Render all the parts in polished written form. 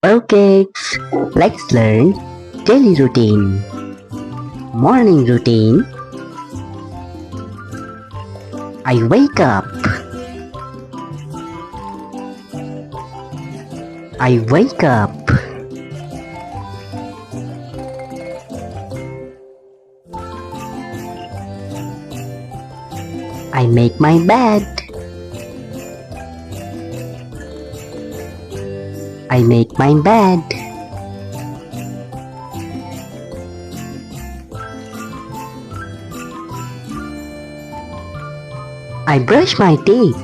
Okay, let's learn daily routine. Morning routine. I wake up. I wake up. I make my bed. I make my bed. I brush my teeth.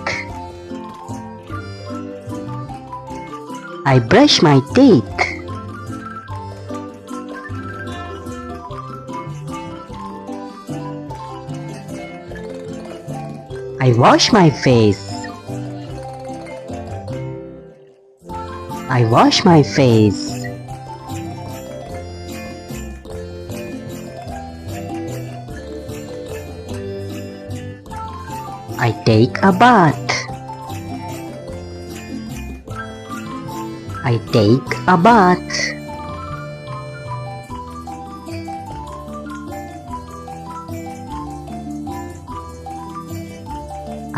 I brush my teeth. I wash my face. I wash my face. I take a bath. I take a bath.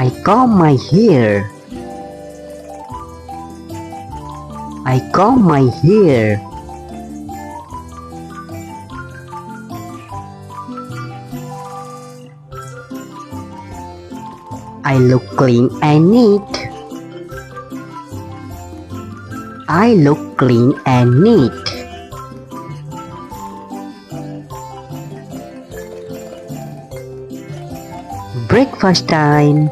I comb my hair. I comb my hair. I look clean and neat. I look clean and neat. Breakfast time.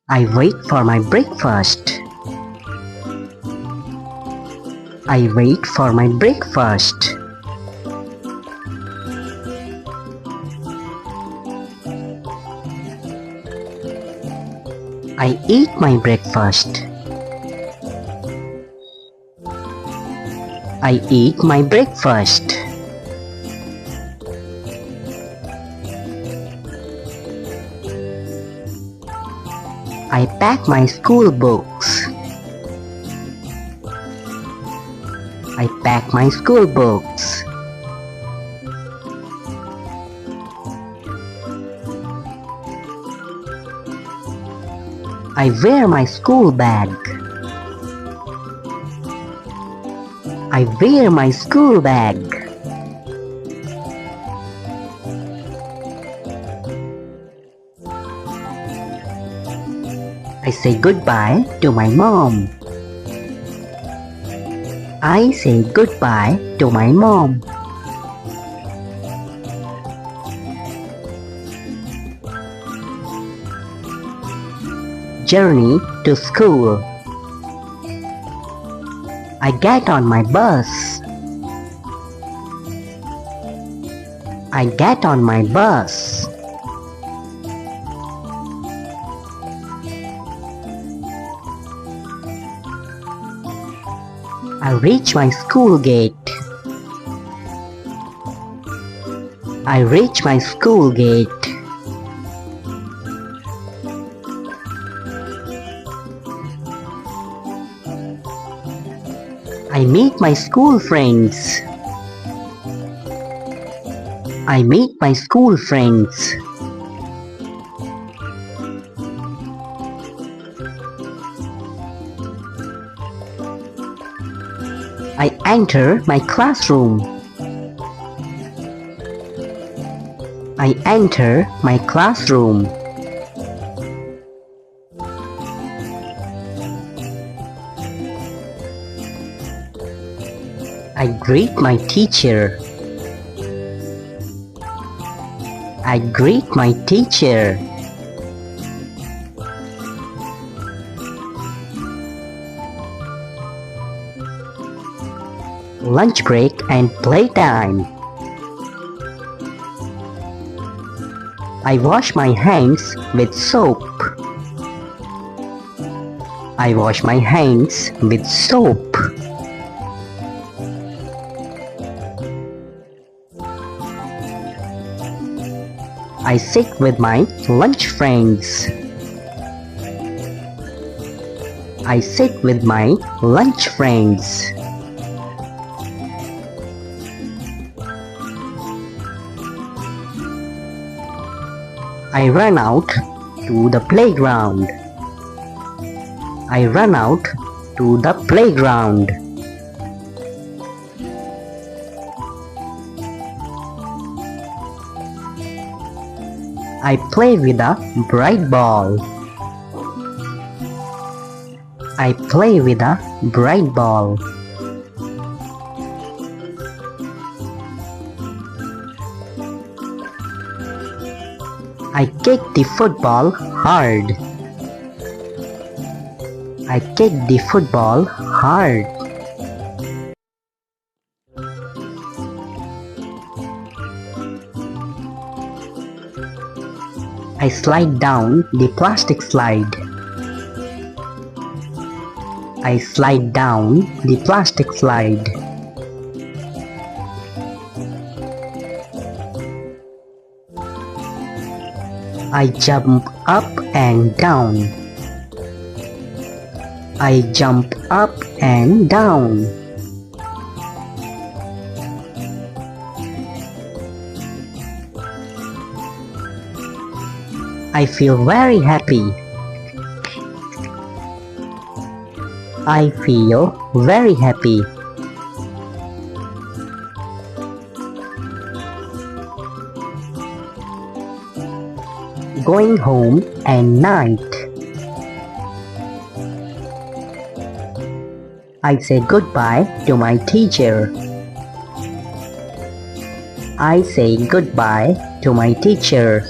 I wait for my breakfast. I wait for my breakfast. I eat my breakfast. I eat my breakfast. I pack my school books. I pack my school books. I wear my school bag. I wear my school bag. I say goodbye to my mom. I say goodbye to my mom. Journey to school. I get on my bus. I get on my bus. I reach my school gate. I reach my school gate. I meet my school friends. I meet my school friends. I enter my classroom. I enter my classroom. I greet my teacher. I greet my teacher. Lunch break and playtime. I wash my hands with soap. I wash my hands with soap. I sit with my lunch friends. I sit with my lunch friends. I run out to the playground. I run out to the playground. I play with a bright ball. I play with a bright ball. I kick the football hard. I kick the football hard. I slide down the plastic slide. I slide down the plastic slide. I jump up and down. I jump up and down. I feel very happy. I feel very happy. Going home at night. I say goodbye to my teacher. I say goodbye to my teacher.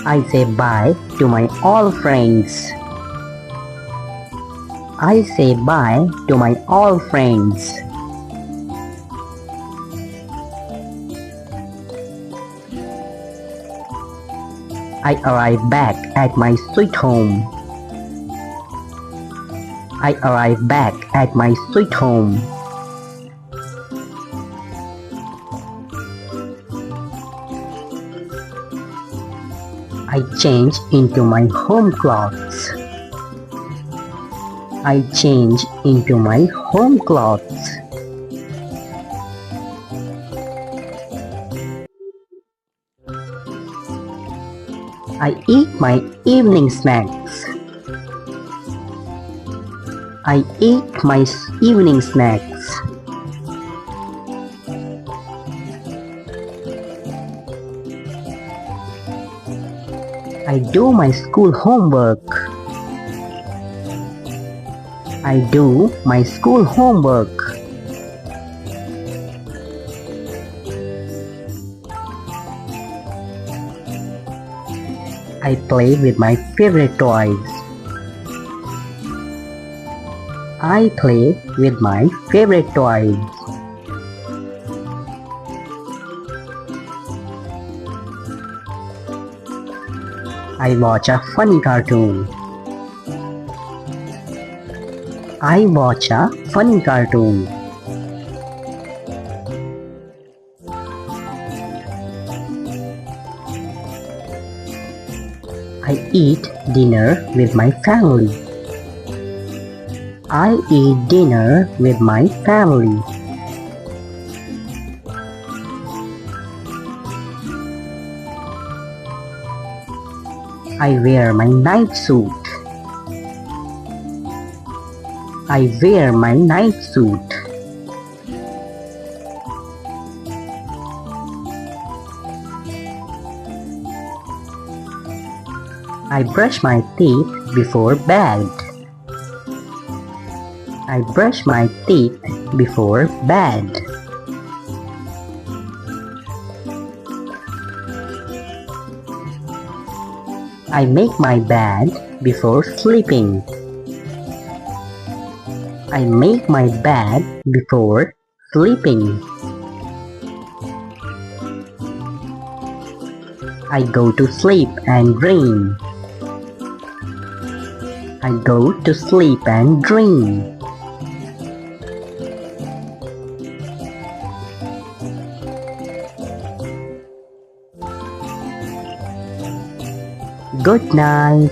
I say bye to my all friends. I say bye to my all friends. I arrive back at my sweet home. I arrive back at my sweet home. I change into my home clothes. I change into my home clothes. I eat my evening snacks. I eat my evening snacks. I do my school homework. I do my school homework. I play with my favorite toys. I play with my favorite toys. I watch a funny cartoon. I watch a funny cartoon. I eat dinner with my family. I eat dinner with my family. I wear my night suit. I wear my night suit. I brush my teeth before bed. I brush my teeth before bed. I make my bed before sleeping. I make my bed before sleeping. I go to sleep and dream. I go to sleep and dream. Good night.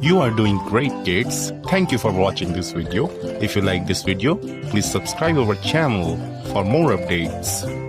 You are doing great, kids. Thank you for watching this video. If you like this video, please subscribe our channel for more updates.